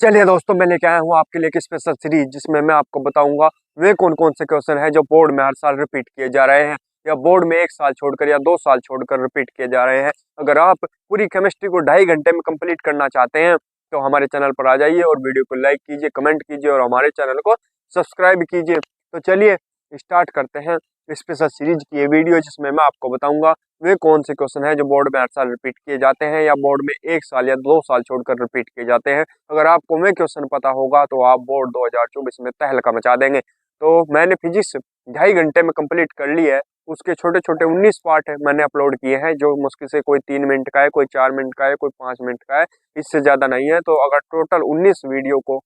चलिए दोस्तों, मैं लेके आया हूँ आपके लिए एक स्पेशल सीरीज जिसमें मैं आपको बताऊंगा वे कौन कौन से क्वेश्चन हैं जो बोर्ड में हर साल रिपीट किए जा रहे हैं या बोर्ड में 1 साल छोड़कर या 2 साल छोड़कर रिपीट किए जा रहे हैं। अगर आप पूरी केमिस्ट्री को 2.5 घंटे में कंप्लीट करना चाहते हैं तो हमारे चैनल पर आ जाइए और वीडियो को लाइक कीजिए, कमेंट कीजिए और हमारे चैनल को सब्सक्राइब कीजिए। तो चलिए स्टार्ट करते हैं स्पेशल सीरीज की ये वीडियो जिसमें मैं आपको बताऊंगा वे कौन से क्वेश्चन हैं जो बोर्ड में हर साल रिपीट किए जाते हैं या बोर्ड में 1 साल या 2 साल छोड़कर रिपीट किए जाते हैं। अगर आपको वे क्वेश्चन पता होगा तो आप बोर्ड 2024 में तहलका मचा देंगे। तो मैंने फिजिक्स 2.5 घंटे में कंप्लीट कर ली है। उसके छोटे छोटे 19 पार्ट मैंने अपलोड किए हैं जो मुश्किल से कोई 3 मिनट का है, कोई 4 मिनट का है, कोई 5 मिनट का है, इससे ज़्यादा नहीं है। तो अगर टोटल 19 वीडियो को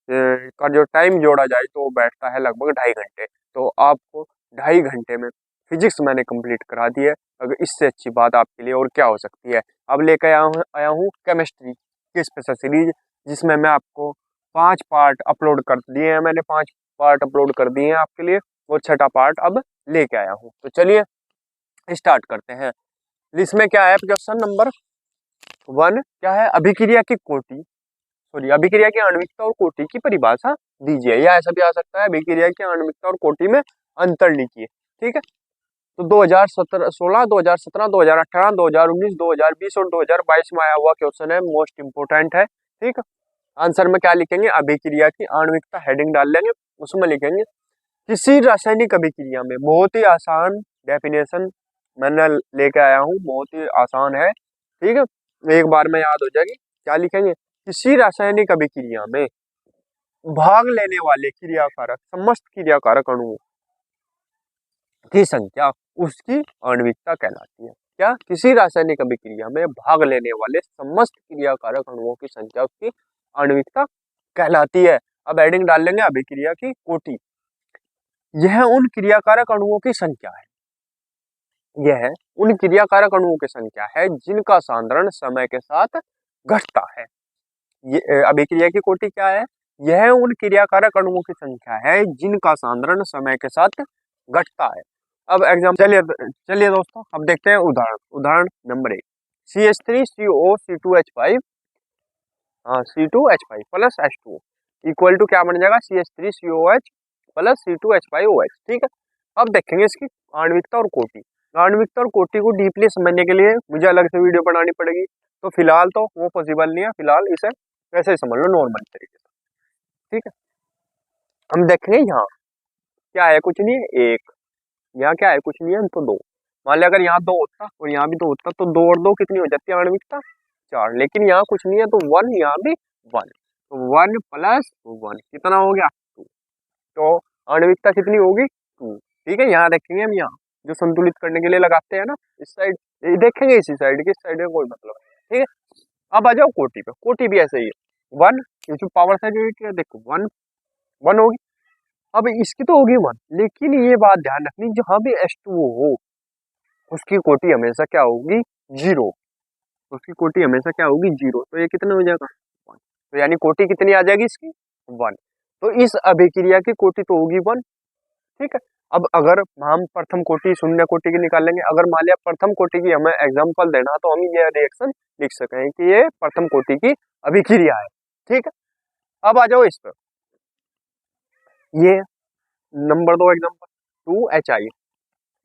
का जो टाइम जोड़ा जाए तो वो बैठता है लगभग 2.5 घंटे। तो आपको 2.5 घंटे में फिजिक्स मैंने कंप्लीट करा दी है। अगर इससे अच्छी बात आपके लिए और क्या हो सकती है। अब लेकर आया हूँ केमिस्ट्री की स्पेशल सीरीज जिसमें मैं आपको 5 पार्ट अपलोड कर दिए हैं। मैंने 5 पार्ट अपलोड कर दिए हैं आपके लिए और 6ठा पार्ट अब लेके आया हूँ। तो चलिए स्टार्ट करते हैं। इसमें क्या है, क्वेश्चन नंबर 1 क्या है, अभिक्रिया की कोटि सॉरी अभिक्रिया की आणविकता और कोटि की परिभाषा दीजिए। या ऐसा भी आ सकता है अभिक्रिया की आणविकता और कोटि में अंतर लिखिए। ठीक है, तो 2016, 2017, 2018, 2019, 2020 और 2022 में आया हुआ क्वेश्चन है, मोस्ट इंपोर्टेंट है। ठीक है, आंसर में क्या लिखेंगे, अभिक्रिया की आणविकता हेडिंग डाल लेंगे, उसमें लिखेंगे किसी रासायनिक अभिक्रिया में। बहुत ही आसान डेफिनेशन मैंने लेके आया हूँ, बहुत ही आसान है। ठीक है, एक बार में याद हो जाएगी। क्या लिखेंगे, किसी रासायनिक अभिक्रिया में भाग लेने वाले क्रियाकारक समस्त क्रियाकारक अणुओं की संख्या उसकी आणविकता कहलाती है। क्या, किसी रासायनिक अभिक्रिया में भाग लेने वाले समस्त क्रियाकारक अणुओं की संख्या उसकी आणविकता कहलाती है। अब हेडिंग डाल लेंगे अभिक्रिया की कोटि। यह उन क्रियाकारक अणुओं की संख्या है, यह उन क्रियाकारक अणुओं की संख्या है जिनका सांद्रण समय के साथ घटता है। ये अभिक्रिया की कोटि क्या है, यह उन क्रियाकारक अणुओं की संख्या है जिनका सांद्रण समय के साथ घटता है। अब एग्जाम चलिए दोस्तों, अब देखते हैं उदाहरण number 1, CH3CO, C2H5 plus H2 equal to क्या बन जाएगा, CH3COH प्लस C2H5OH। ठीक है, अब देखेंगे इसकी आणविकता और कोटि। आणविकता और कोटि को डीपली समझने के लिए मुझे अलग से वीडियो बनानी पड़ेगी, तो फिलहाल तो वो पॉसिबल नहीं है। फिलहाल इसे वैसे ही समझ लो नॉर्मल तरीके से। ठीक है, हम देखेंगे यहाँ क्या है, कुछ नहीं है, 1, यहाँ क्या है, कुछ नहीं है, तो 2। मान लिया अगर यहाँ 2 होता और यहाँ भी 2 होता तो 2 और 2 कितनी हो जाती है आणविकता, 4। लेकिन यहाँ कुछ नहीं है तो 1, यहाँ भी 1, तो 1 प्लस 1 कितना हो गया, 2। तो आणविकता कितनी होगी, 2। ठीक है, यहाँ देखेंगे हम, यहाँ जो संतुलित करने के लिए लगाते हैं ना, इस साइड देखेंगे, इसी साइड की, इस साइड का कोई मतलब नहीं। ठीक है, अब आ जाओ कोटि पे। कोटि भी ऐसे ही है, 1 जो पावर साइड यूनिट है, देखो 1 होगी। अब इसकी तो होगी 1, लेकिन ये बात ध्यान रखनी, जहां भी H2O हो उसकी कोटि हमेशा क्या होगी, 0। उसकी कोटि हमेशा क्या होगी, 0। तो ये कितना हो जाएगा, 1। तो यानी कोटि कितनी आ जाएगी इसकी, 1। तो इस अभिक्रिया की कोटि तो होगी 1। ठीक है, अब अगर हम प्रथम कोटि शून्य कोटि की निकालेंगे, अगर मान लिया प्रथम कोटि की हमें एग्जांपल देना तो हम ये रिएक्शन लिख सकें कि ये प्रथम कोटि की अभिक्रिया है। ठीक है, अब आ जाओ इस पर, ये number 2 example, 2HI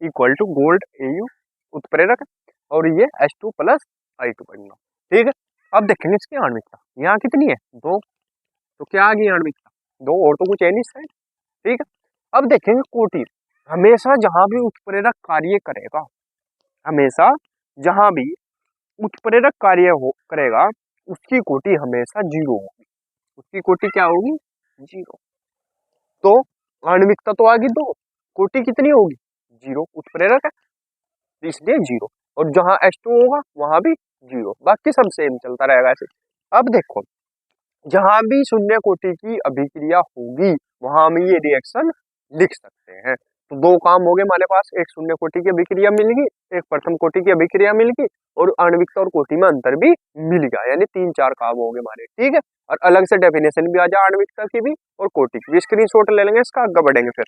equal to gold AU उत्प्रेरक और ये H2 प्लस I2 बनना। ठीक है, अब देखेंगे इसकी आणविकता, यहाँ कितनी है, 2। तो क्या आ गई आणविकता, 2, और तो कुछ है नहीं साइड। ठीक है, अब देखेंगे कोटि। हमेशा जहां भी उत्प्रेरक कार्य करेगा, हमेशा जहां भी उत्प्रेरक कार्य करेगा उसकी कोटि हमेशा 0 होगी। उसकी कोटि क्या होगी, 0। तो आणविकता तो आ गई 2, कोटि कितनी होगी, 0। उत्प्रेरक है इसलिए 0, और जहां H2 होगा वहां भी 0, बाकी सब सेम चलता रहेगा ऐसे। अब देखो, जहां भी शून्य कोटि की अभिक्रिया होगी वहां हम ये रिएक्शन लिख सकते हैं। तो 2 काम हो गए हमारे पास, एक शून्य कोटि की अभिक्रिया मिल गई, एक प्रथम कोटि की अभिक्रिया मिल गई, और आणविकता और कोटि में अंतर भी मिल गया, यानी 3-4 काम हो गए हमारे। ठीक है, और अलग से डेफिनेशन भी आ जाए आणविकता की भी और कोटि की भी। स्क्रीनशॉट ले लेंगे इसका, आगे बढ़ेंगे फिर।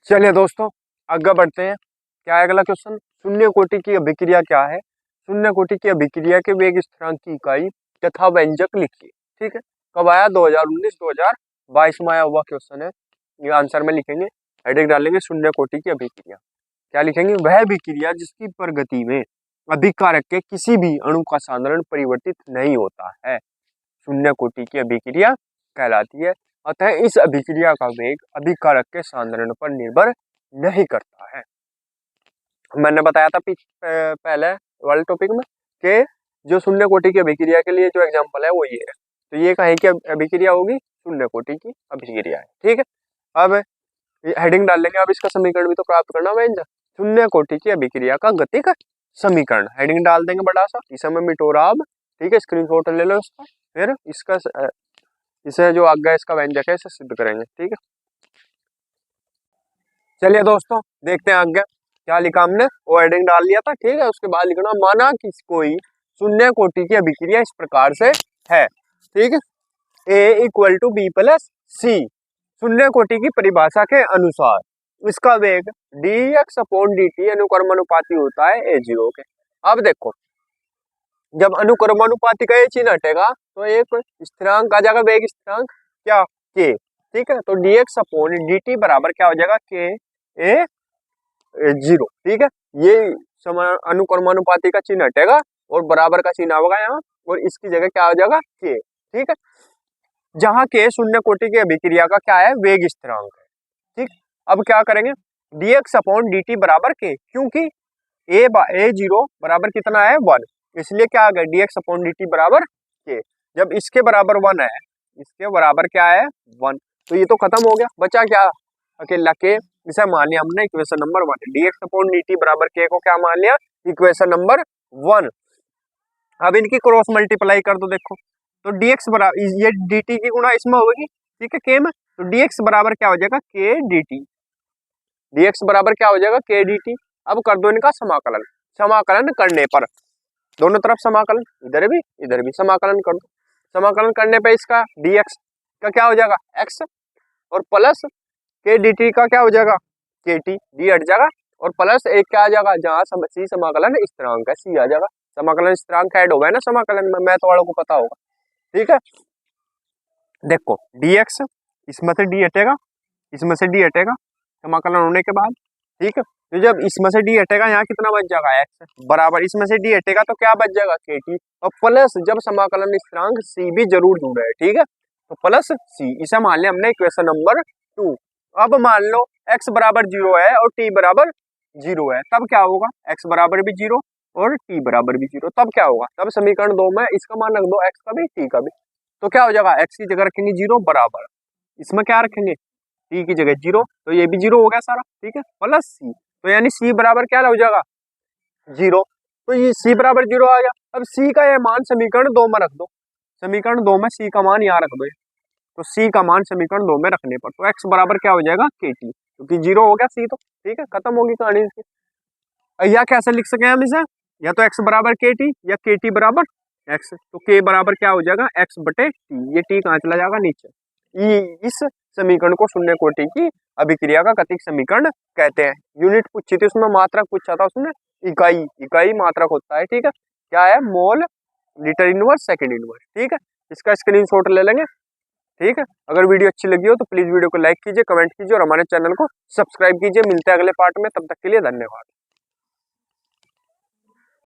चलिए दोस्तों आगे बढ़ते हैं। क्या है अगला क्वेश्चन, शून्य कोटि की अभिक्रिया क्या है। शून्य कोटि की अभिक्रिया के वेग स्थिरांक की इकाई तथा व्यंजक लिखिए। ठीक है, कब आया? 2019 2022 में आया हुआ क्वेश्चन है। ये आंसर में लिखेंगे, हेडिंग डालेंगे शून्य कोटि की अभिक्रिया। क्या लिखेंगे? वह अभिक्रिया जिसकी प्रगति में अभिकारक के किसी भी अणु का सांद्रण परिवर्तित नहीं होता है, शून्य कोटि की अभिक्रिया कहलाती है। अतः इस अभिक्रिया का वेग अभिकारक के सांद्रण पर निर्भर नहीं करता है। मैंने बताया था पहले वाले टॉपिक में कि जो शून्य कोटि की अभिक्रिया के लिए जो एग्जांपल है वो ये है। तो ये कहें कि अभिक्रिया होगी शून्य कोटि की अभिक्रिया है। ठीक है, अब हेडिंग डाल लेंगे। अब इसका समीकरण भी तो प्राप्त करना व्यंजक शून्य कोटि की अभिक्रिया का गतिक समीकरण। हेडिंग डाल देंगे बड़ा सा, इसे मैं मिटोरा अब। ठीक है, स्क्रीनशॉट ले लो इसका, फिर इसका इसे जो आगे इसका व्यंजक है इसे सिद्ध करेंगे। ठीक है, चलिए दोस्तों देखते हैं आगे क्या लिखा हमने। वो हेडिंग डाल लिया था। ठीक है, उसके बाद लिखना माना कि कोई शून्य कोटि की अभिक्रिया इस प्रकार से है। ठीक है, A equal to B plus C, शून्य कोटि की परिभाषा के अनुसार इसका वेग dx अपॉन dt अनुक्रमानुपाती होता है a0 के। अब देखो, जब अनुक्रमानुपाती का ये चिन्ह हटेगा तो एक स्थिरांक आ जाएगा, वेग स्थिरांक क्या? k। ठीक है, तो dx अपॉन dt बराबर क्या हो जाएगा? k a0। ठीक है, ये अनुक्रमानुपाती का चिन्ह हटेगा और बराबर का चिन्ह होगा यहाँ, और इसकी जगह क्या हो जाएगा? k। ठीक है, जहाँ के शून्य कोटि की अभिक्रिया का क्या है? वेग स्थिरांक है। ठीक, अब क्या करेंगे? dx अपॉन dt बराबर के, क्योंकि a0 बराबर कितना है? 1, इसलिए क्या आ गया? dx अपॉन dt बराबर के। जब इसके बराबर 1 है, इसके बराबर क्या है? 1, तो ये तो खत्म हो गया, बचा क्या? अकेला के। इसे मान लिया हमने equation number 1। dx upon dt बराबर के को क्या मान लिया? Equation number 1। अब इनकी क्रॉस मल्टीप्लाई कर दो, देखो तो dx बराबर ये dt की गुणा इसमें होगी। ठीक है, के में, तो dx बराबर क्या हो जाएगा? k dt। dx बराबर क्या हो जाएगा? k dt। अब कर दो इनका समाकलन। समाकलन करने पर दोनों तरफ समाकलन, इधर भी समाकलन कर दो। समाकलन करने पे इसका dx का क्या हो जाएगा? x, और प्लस k dt का क्या हो जाएगा? kt, d हट जाएगा, और प्लस एक क्या आ जाएगा? जहाँ सी समाकलन स्थिरांक है, सी आ जाएगा। समाकलन स्थिरांक ऐड हो गया ना समाकलन में, मैथ वालों को पता होगा। ठीक है, देखो dx, इसमें से d हटेगा, इसमें से d हटेगा समाकलन होने के बाद। ठीक है, तो जब इसमें से d हटेगा यहाँ कितना बच जाएगा? x बराबर, इसमें से d हटेगा तो क्या बच जाएगा? kt, और प्लस जब समाकलन स्थिरांक c भी जरूर जुड़ा है। ठीक है, तो प्लस c, इसे मान लिया हमने इक्वेशन नंबर 2। अब मान लो x बराबर 0 है और t बराबर 0 है, तब क्या होगा? x बराबर भी 0 और t बराबर भी 0, तब क्या होगा? तब समीकरण 2 में इसका मान रख दो, x का भी t का भी, तो क्या हो जाएगा? x की जगह रखेंगे 0 बराबर, इसमें क्या रखेंगे? t की जगह 0, तो ये भी 0 हो गया सारा। ठीक है, प्लस c, तो यानी c बराबर क्या हो जाएगा? 0। तो ये c बराबर 0 आ गया। अब c का ये मान समीकरण 2 में रख दो, समीकरण 2 में c का मान यहाँ रख दो, तो c का मान समीकरण 2 में रखने पर तो x बराबर क्या हो जाएगा? kt, क्योंकि 0 हो गया c, तो ठीक है, खत्म होगी कहानी इसकी। या कैसे लिख सके हम इसे? या तो x बराबर kt या kt बराबर x, तो k बराबर क्या हो जाएगा? x बटे t, ये t कहाँ चला जाएगा? नीचे। इस समीकरण को शून्य कोटि की अभिक्रिया का गतिक समीकरण कहते हैं। यूनिट पूछी थी उसमें, मात्रक पूछा था उसने, इकाई मात्रक होता है। ठीक है, क्या है? मोल, लीटर इनवर्स, सेकंड इनवर्स। ठीक है, इसका स्क्रीनशॉट ले लेंगे। ठीक है, अगर वीडियो अच्छी लगी हो तो प्लीज वीडियो को लाइक कीजिए, कमेंट कीजिए और हमारे चैनल को सब्सक्राइब कीजिए। मिलते हैं अगले पार्ट में, तब तक के लिए धन्यवाद।